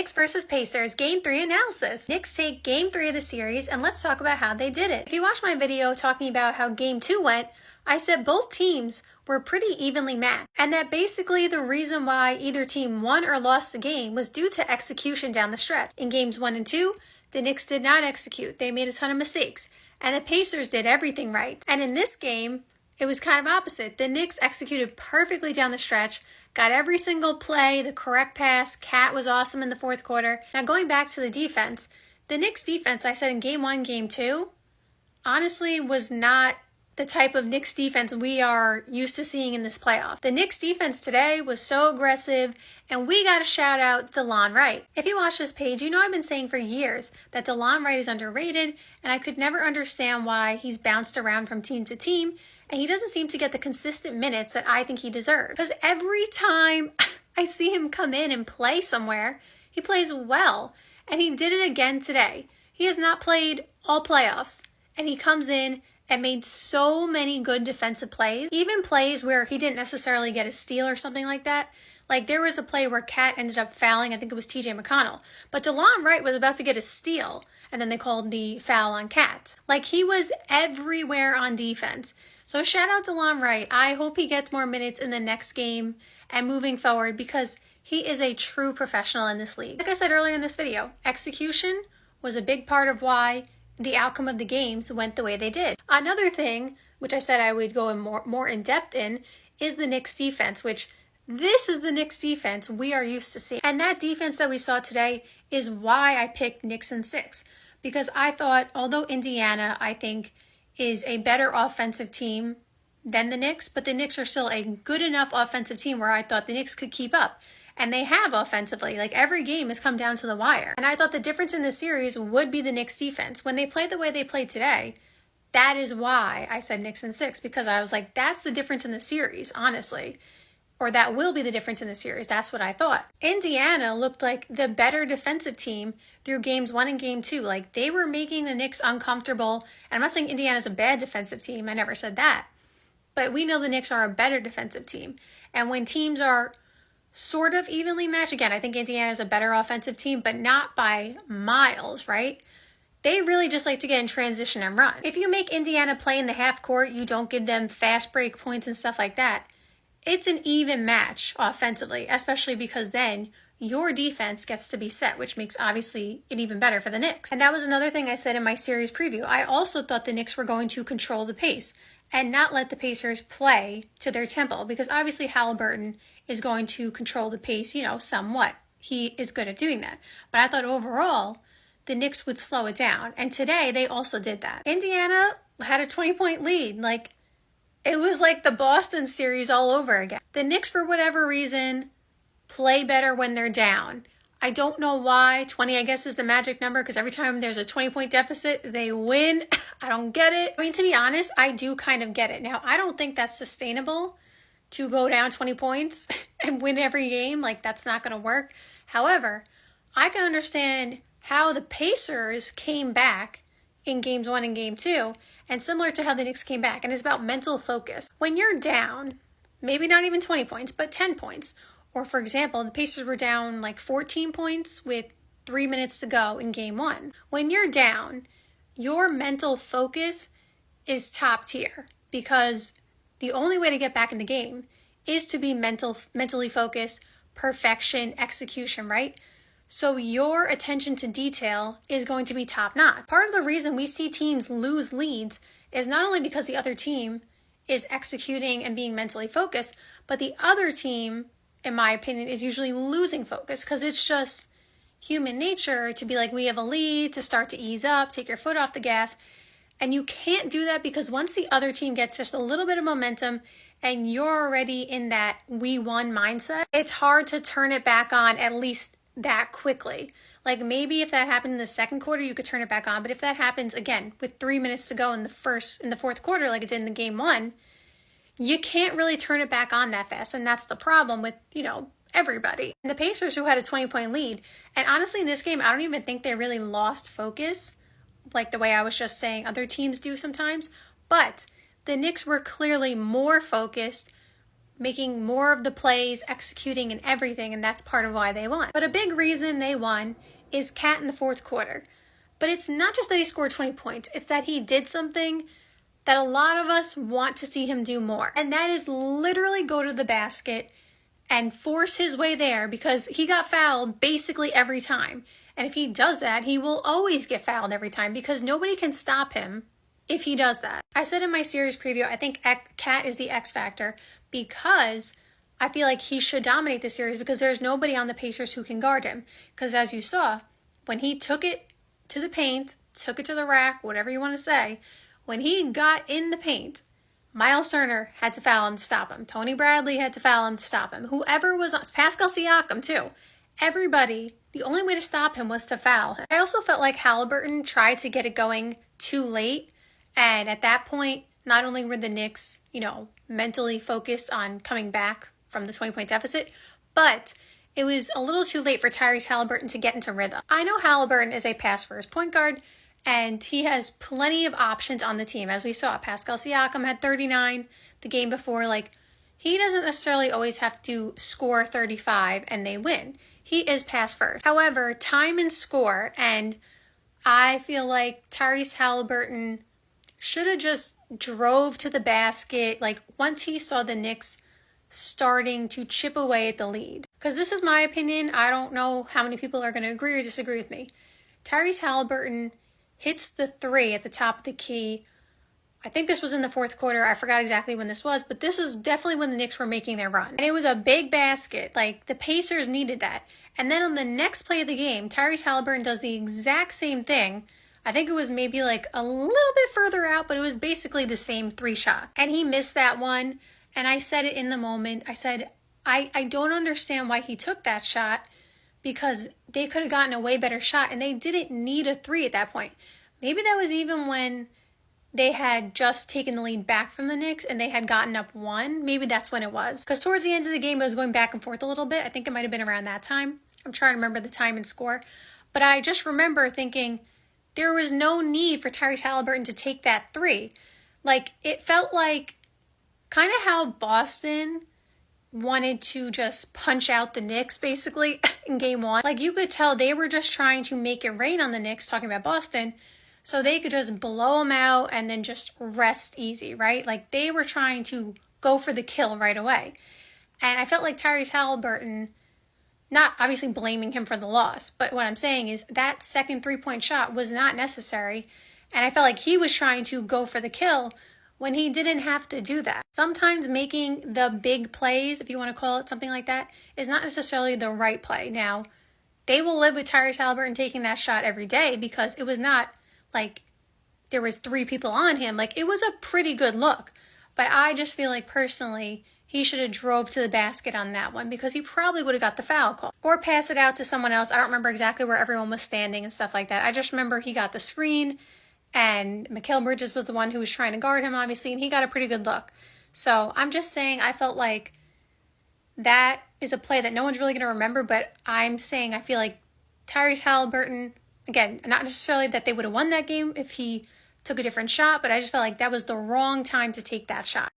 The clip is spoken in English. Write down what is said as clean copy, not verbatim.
Knicks versus Pacers, Game 3 analysis. Knicks take Game 3 of the series, and let's talk about how they did it. If you watched my video talking about how Game 2 went, I said both teams were pretty evenly matched, and that basically the reason why either team won or lost the game was due to execution down the stretch. In Games 1 and 2, the Knicks did not execute. They made a ton of mistakes, and the Pacers did everything right. And in this game, it was kind of opposite. The Knicks executed perfectly down the stretch, got every single play, the correct pass. Cat was awesome in the fourth quarter. Now going back to the defense, the Knicks defense, I said in Game 1, Game 2, honestly was not the type of Knicks defense we are used to seeing in this playoff. The Knicks defense today was so aggressive, and we got to shout out DeLon Wright. If you watch this page, you know I've been saying for years that DeLon Wright is underrated, and I could never understand why he's bounced around from team to team, and he doesn't seem to get the consistent minutes that I think he deserves. Because every time I see him come in and play somewhere, he plays well, and he did it again today. He has not played all playoffs, and he comes in and made so many good defensive plays, even plays where he didn't necessarily get a steal or something like that. Like there was a play where Cat ended up fouling, I think it was TJ McConnell, but DeLon Wright was about to get a steal, and then they called the foul on Cat. Like he was everywhere on defense. So shout out to DeLon Wright. I hope he gets more minutes in the next game and moving forward because he is a true professional in this league. Like I said earlier in this video, execution was a big part of why the outcome of the games went the way they did. Another thing, which I said I would go in more in depth in, is the Knicks defense, which this is the Knicks defense we are used to seeing. And that defense that we saw today is why I picked Knicks in 6. Because I thought, although Indiana, I think, is a better offensive team than the Knicks, but the Knicks are still a good enough offensive team where I thought the Knicks could keep up. And they have offensively. Like every game has come down to the wire. And I thought the difference in this series would be the Knicks defense. When they played the way they played today, that is why I said Knicks in 6, because I was like, that's the difference in the series, honestly. Or that will be the difference in the series. That's what I thought. Indiana looked like the better defensive team through Games 1 and Game 2. Like they were making the Knicks uncomfortable. And I'm not saying Indiana's a bad defensive team. I never said that. But we know the Knicks are a better defensive team. And when teams are sort of evenly matched, again, I think Indiana is a better offensive team, but not by miles, right? They really just like to get in transition and run. If you make Indiana play in the half court, you don't give them fast break points and stuff like that. It's an even match offensively, especially because then your defense gets to be set, which makes obviously it even better for the Knicks. And that was another thing I said in my series preview. I also thought the Knicks were going to control the pace and not let the Pacers play to their tempo, because obviously Halliburton is going to control the pace, somewhat. He is good at doing that. But I thought overall, the Knicks would slow it down. And today, they also did that. Indiana had a 20-point lead. Like, it was like the Boston series all over again. The Knicks, for whatever reason, play better when they're down. I don't know why. 20, I guess, is the magic number, because every time there's a 20-point deficit, they win. I don't get it. I mean, to be honest, I do kind of get it. Now, I don't think that's sustainable to go down 20 points and win every game. Like, that's not going to work. However, I can understand how the Pacers came back in Games 1 and Game 2, and similar to how the Knicks came back. And it's about mental focus. When you're down, maybe not even 20 points, but 10 points, or for example, the Pacers were down like 14 points with 3 minutes to go in Game 1. When you're down, your mental focus is top tier, because the only way to get back in the game is to be mentally focused, perfection, execution, right? So your attention to detail is going to be top notch. Part of the reason we see teams lose leads is not only because the other team is executing and being mentally focused, but the other team, in my opinion, is usually losing focus, because it's just human nature to be like, we have a lead, to start to ease up, take your foot off the gas. And you can't do that, because once the other team gets just a little bit of momentum and you're already in that we won mindset, it's hard to turn it back on at least that quickly. Like maybe if that happened in the second quarter, you could turn it back on. But if that happens again with 3 minutes to go in the fourth quarter, like it did in the Game 1, you can't really turn it back on that fast. And that's the problem with, everybody. And the Pacers, who had a 20-point lead, and honestly in this game, I don't even think they really lost focus, like the way I was just saying other teams do sometimes. But the Knicks were clearly more focused, making more of the plays, executing and everything, and that's part of why they won. But a big reason they won is Cat in the fourth quarter. But it's not just that he scored 20 points, it's that he did something that a lot of us want to see him do more. And that is literally go to the basket and force his way there, because he got fouled basically every time. And if he does that, he will always get fouled every time because nobody can stop him if he does that. I said in my series preview, I think Cat is the X factor because I feel like he should dominate the series because there's nobody on the Pacers who can guard him. Because as you saw, when he took it to the paint, took it to the rack, whatever you want to say, when he got in the paint, Miles Turner had to foul him to stop him. Tony Bradley had to foul him to stop him. Whoever was on, Pascal Siakam too. Everybody, the only way to stop him was to foul him. I also felt like Haliburton tried to get it going too late. And at that point, not only were the Knicks, mentally focused on coming back from the 20-point deficit, but it was a little too late for Tyrese Haliburton to get into rhythm. I know Haliburton is a pass-first point guard, and he has plenty of options on the team. As we saw, Pascal Siakam had 39 the game before. He doesn't necessarily always have to score 35 and they win. He is pass first. However, time and score, and I feel like Tyrese Haliburton should have just drove to the basket, once he saw the Knicks starting to chip away at the lead. Because this is my opinion. I don't know how many people are going to agree or disagree with me. Tyrese Haliburton hits the three at the top of the key. I think this was in the fourth quarter. I forgot exactly when this was, but this is definitely when the Knicks were making their run. And it was a big basket. The Pacers needed that. And then on the next play of the game, Tyrese Haliburton does the exact same thing. I think it was maybe a little bit further out, but it was basically the same three shot. And he missed that one. And I said it in the moment. I said, I don't understand why he took that shot, because they could have gotten a way better shot and they didn't need a three at that point. Maybe that was even when they had just taken the lead back from the Knicks and they had gotten up one. Maybe that's when it was. Because towards the end of the game, it was going back and forth a little bit. I think it might have been around that time. I'm trying to remember the time and score. But I just remember thinking there was no need for Tyrese Haliburton to take that three. It felt like kind of how Boston wanted to just punch out the Knicks basically in game one. You could tell they were just trying to make it rain on the Knicks, talking about Boston, so they could just blow them out and then just rest easy, right? They were trying to go for the kill right away. And I felt like Tyrese Haliburton, not obviously blaming him for the loss, but what I'm saying is that second three-point shot was not necessary. And I felt like he was trying to go for the kill when he didn't have to do that. Sometimes making the big plays, if you want to call it something like that, is not necessarily the right play. Now, they will live with Tyrese Haliburton taking that shot every day because it was not there was three people on him. It was a pretty good look. But I just feel like personally, he should have drove to the basket on that one because he probably would have got the foul call. Or pass it out to someone else. I don't remember exactly where everyone was standing and stuff like that. I just remember he got the screen and Mikal Bridges was the one who was trying to guard him, obviously, and he got a pretty good look. So I'm just saying I felt like that is a play that no one's really going to remember, but I'm saying I feel like Tyrese Haliburton, again, not necessarily that they would have won that game if he took a different shot, but I just felt like that was the wrong time to take that shot.